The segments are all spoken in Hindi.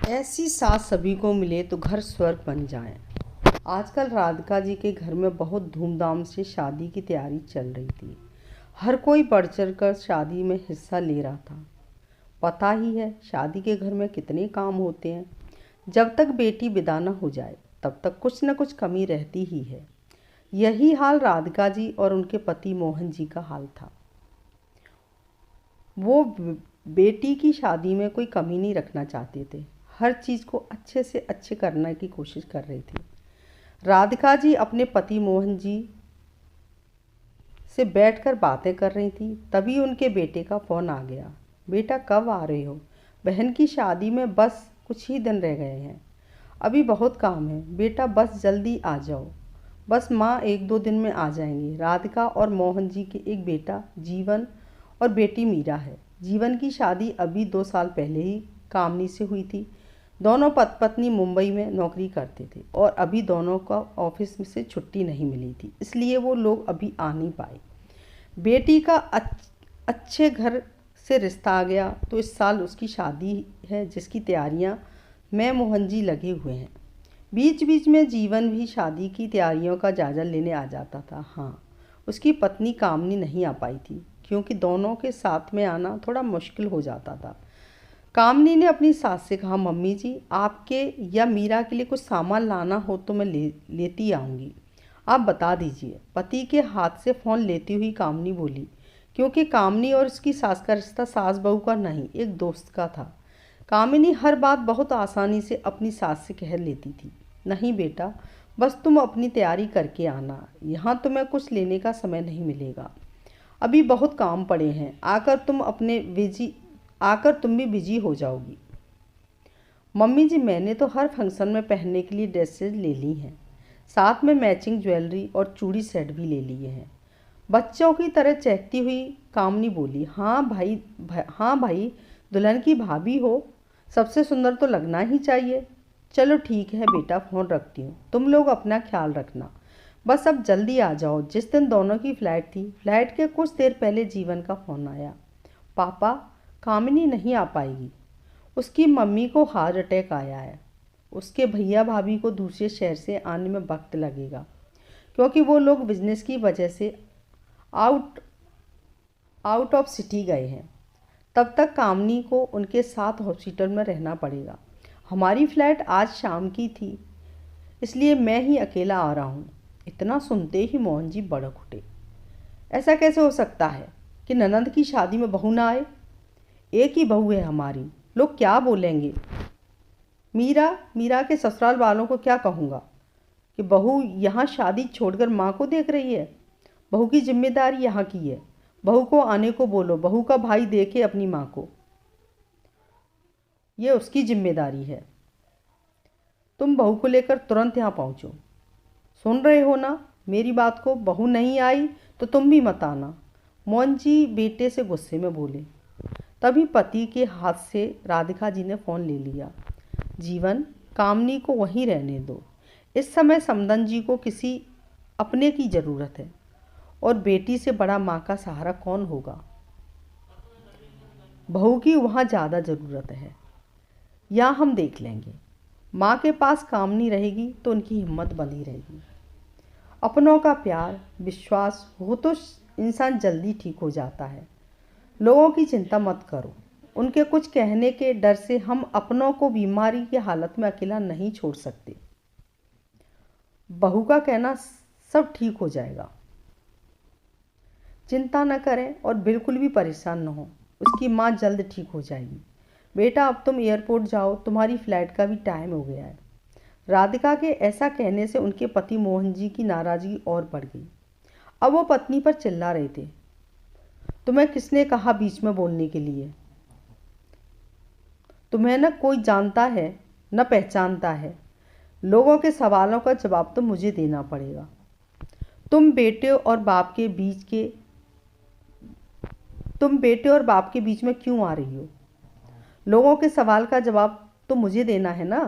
ऐसी सास सभी को मिले तो घर स्वर्ग बन जाए। आजकल राधिका जी के घर में बहुत धूमधाम से शादी की तैयारी चल रही थी। हर कोई बढ़ चढ़ कर शादी में हिस्सा ले रहा था। पता ही है शादी के घर में कितने काम होते हैं। जब तक बेटी विदा न हो जाए तब तक कुछ न कुछ कमी रहती ही है। यही हाल राधिका जी और उनके पति मोहन जी का हाल था। वो बेटी की शादी में कोई कमी नहीं रखना चाहते थे। हर चीज़ को अच्छे से अच्छे करने की कोशिश कर रही थी। राधिका जी अपने पति मोहन जी से बैठकर बातें कर रही थी, तभी उनके बेटे का फ़ोन आ गया। बेटा कब आ रहे हो? बहन की शादी में बस कुछ ही दिन रह गए हैं, अभी बहुत काम है। बेटा बस जल्दी आ जाओ। बस माँ 1-2 दिन में आ जाएंगी। राधिका और मोहन जी के एक बेटा जीवन और बेटी मीरा है। जीवन की शादी अभी 2 साल पहले ही कामनी से हुई थी। दोनों पत्नी मुंबई में नौकरी करते थे और अभी दोनों का ऑफिस में से छुट्टी नहीं मिली थी, इसलिए वो लोग अभी आ नहीं पाए। बेटी का अच्छे घर से रिश्ता आ गया तो इस साल उसकी शादी है, जिसकी तैयारियां मैं मोहन जी लगे हुए हैं। बीच बीच में जीवन भी शादी की तैयारियों का जायजा लेने आ जाता था। हाँ, उसकी पत्नी कामनी नहीं आ पाई थी क्योंकि दोनों के साथ में आना थोड़ा मुश्किल हो जाता था। कामनी ने अपनी सास से कहा, मम्मी जी आपके या मीरा के लिए कुछ सामान लाना हो तो मैं लेती आऊँगी, आप बता दीजिए। पति के हाथ से फ़ोन लेती हुई कामनी बोली, क्योंकि कामनी और उसकी सास का रिश्ता सास बहू का नहीं, एक दोस्त का था। कामिनी हर बात बहुत आसानी से अपनी सास से कह लेती थी। नहीं बेटा, बस तुम अपनी तैयारी करके आना, यहाँ तुम्हें कुछ लेने का समय नहीं मिलेगा, अभी बहुत काम पड़े हैं, आकर तुम भी बिजी हो जाओगी। मम्मी जी मैंने तो हर फंक्शन में पहनने के लिए ड्रेसेस ले ली हैं, साथ में मैचिंग ज्वेलरी और चूड़ी सेट भी ले लिए हैं। बच्चों की तरह चहकती हुई कामनी बोली, हाँ भाई, दुल्हन की भाभी हो, सबसे सुंदर तो लगना ही चाहिए। चलो ठीक है बेटा, फ़ोन रखती हूँ, तुम लोग अपना ख्याल रखना, बस अब जल्दी आ जाओ। जिस दिन दोनों की फ़्लाइट थी, फ़्लाइट के कुछ देर पहले जीवन का फ़ोन आया, पापा कामिनी नहीं आ पाएगी, उसकी मम्मी को हार्ट अटैक आया है, उसके भैया भाभी को दूसरे शहर से आने में वक्त लगेगा क्योंकि वो लोग बिजनेस की वजह से आउट आउट ऑफ सिटी गए हैं। तब तक कामनी को उनके साथ हॉस्पिटल में रहना पड़ेगा। हमारी फ़्लाइट आज शाम की थी, इसलिए मैं ही अकेला आ रहा हूँ। इतना सुनते ही मोहन जी भड़क उठे। ऐसा कैसे हो सकता है कि ननंद की शादी में बहू ना आए? एक ही बहू है हमारी, लोग क्या बोलेंगे? मीरा के ससुराल वालों को क्या कहूँगा कि बहू यहाँ शादी छोड़कर माँ को देख रही है? बहू की जिम्मेदारी यहाँ की है। बहू को आने को बोलो, बहू का भाई देखे अपनी माँ को, ये उसकी जिम्मेदारी है। तुम बहू को लेकर तुरंत यहाँ पहुँचो। सुन रहे हो ना मेरी बात को? बहू नहीं आई तो तुम भी मत आना। मोहन जी बेटे से गुस्से में बोले। तभी पति के हाथ से राधिका जी ने फ़ोन ले लिया। जीवन, कामनी को वहीं रहने दो, इस समय समदन जी को किसी अपने की ज़रूरत है और बेटी से बड़ा माँ का सहारा कौन होगा? बहू की वहाँ ज़्यादा ज़रूरत है, या हम देख लेंगे। माँ के पास कामनी रहेगी तो उनकी हिम्मत बंधी रहेगी। अपनों का प्यार विश्वास हो तो इंसान जल्दी ठीक हो जाता है। लोगों की चिंता मत करो, उनके कुछ कहने के डर से हम अपनों को बीमारी की हालत में अकेला नहीं छोड़ सकते। बहू का कहना सब ठीक हो जाएगा, चिंता न करें और बिल्कुल भी परेशान न हो, उसकी माँ जल्द ठीक हो जाएगी। बेटा अब तुम एयरपोर्ट जाओ, तुम्हारी फ़्लाइट का भी टाइम हो गया है। राधिका के ऐसा कहने से उनके पति मोहन जी की नाराज़गी और बढ़ गई। अब वो पत्नी पर चिल्ला रहे थे, तुम्हें किसने कहा बीच में बोलने के लिए? तुम्हें न कोई जानता है न पहचानता है, लोगों के सवालों का जवाब तो मुझे देना पड़ेगा। तुम बेटे और बाप के बीच में क्यों आ रही हो? लोगों के सवाल का जवाब तो मुझे देना है ना।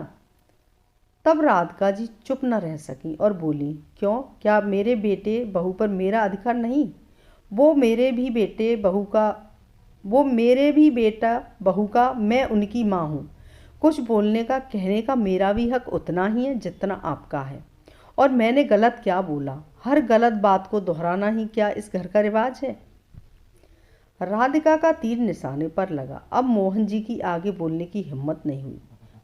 तब राधिका जी चुप न रह सकी और बोली, क्यों, क्या मेरे बेटे बहू पर मेरा अधिकार नहीं? वो मेरे भी बेटा बहू का मैं उनकी माँ हूँ। कुछ बोलने का, कहने का मेरा भी हक उतना ही है जितना आपका है। और मैंने गलत क्या बोला? हर गलत बात को दोहराना ही क्या इस घर का रिवाज है? राधिका का तीर निशाने पर लगा। अब मोहन जी की आगे बोलने की हिम्मत नहीं हुई,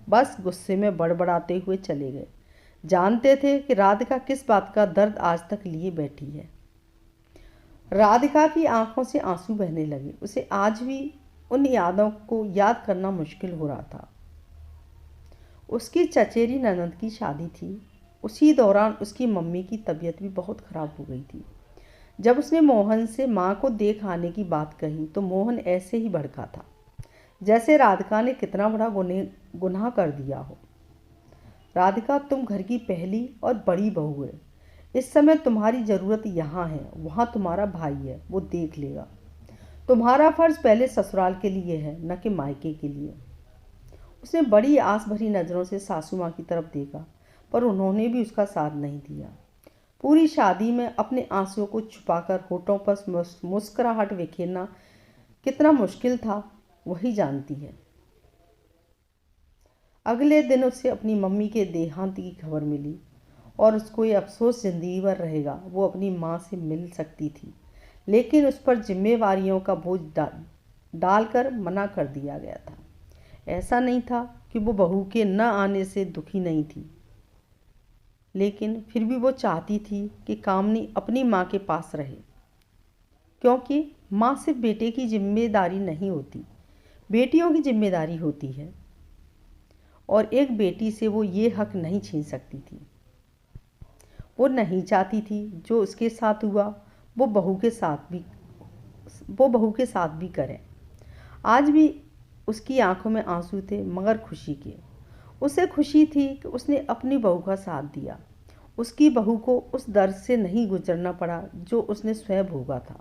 बस गुस्से में बड़बड़ाते हुए चले गए। जानते थे कि राधिका किस बात का दर्द आज तक लिए बैठी है। राधिका की आंखों से आंसू बहने लगे। उसे आज भी उन यादों को याद करना मुश्किल हो रहा था। उसकी चचेरी ननद की शादी थी। उसी दौरान उसकी मम्मी की तबीयत भी बहुत खराब हो गई थी। जब उसने मोहन से माँ को देख आने की बात कही तो मोहन ऐसे ही भड़का था, जैसे राधिका ने कितना बड़ा गुनाह कर दिया हो। राधिका, तुम घर की पहली और बड़ी बहू है। इस समय तुम्हारी ज़रूरत यहाँ है, वहाँ तुम्हारा भाई है, वो देख लेगा। तुम्हारा फर्ज पहले ससुराल के लिए है, न कि मायके के लिए। उसने बड़ी आस भरी नज़रों से सासू माँ की तरफ देखा, पर उन्होंने भी उसका साथ नहीं दिया। पूरी शादी में अपने आंसुओं को छुपाकर होठों पर मुस्कुराहट बिखेरना कितना मुश्किल था, वही जानती है। अगले दिन उसे अपनी मम्मी के देहांत की खबर मिली और उसको ये अफसोस जिंदगी भर रहेगा। वो अपनी माँ से मिल सकती थी, लेकिन उस पर जिम्मेवारियों का बोझ डालकर मना कर दिया गया था। ऐसा नहीं था कि वो बहू के न आने से दुखी नहीं थी, लेकिन फिर भी वो चाहती थी कि कामनी अपनी माँ के पास रहे, क्योंकि माँ सिर्फ बेटे की जिम्मेदारी नहीं होती, बेटियों की जिम्मेदारी होती है। और एक बेटी से वो ये हक नहीं छीन सकती थी। वो नहीं चाहती थी जो उसके साथ हुआ वो बहू के साथ भी करे। आज भी उसकी आंखों में आंसू थे, मगर खुशी के। उसे खुशी थी कि उसने अपनी बहू का साथ दिया। उसकी बहू को उस दर्द से नहीं गुजरना पड़ा जो उसने स्वयं भोगा था।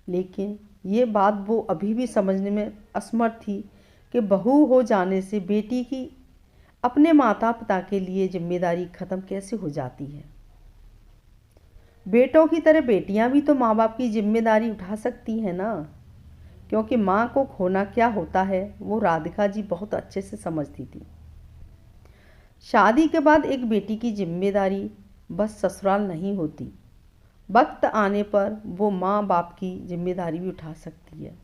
लेकिन ये बात वो अभी भी समझने में असमर्थ थी कि बहू हो जाने से बेटी की अपने माता पिता के लिए जिम्मेदारी खत्म कैसे हो जाती है। बेटों की तरह बेटियां भी तो माँ बाप की जिम्मेदारी उठा सकती हैं ना, क्योंकि माँ को खोना क्या होता है वो राधिका जी बहुत अच्छे से समझती थी। शादी के बाद एक बेटी की जिम्मेदारी बस ससुराल नहीं होती, वक्त आने पर वो माँ बाप की जिम्मेदारी भी उठा सकती है,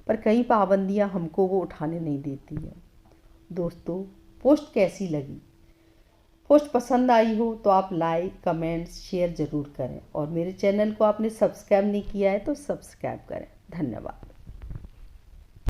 पर कई पाबंदियाँ हमको वो उठाने नहीं देती है। दोस्तों, पोस्ट कैसी लगी? पोस्ट पसंद आई हो तो आप लाइक, कमेंट्स, शेयर ज़रूर करें और मेरे चैनल को आपने सब्सक्राइब नहीं किया है तो सब्सक्राइब करें। धन्यवाद।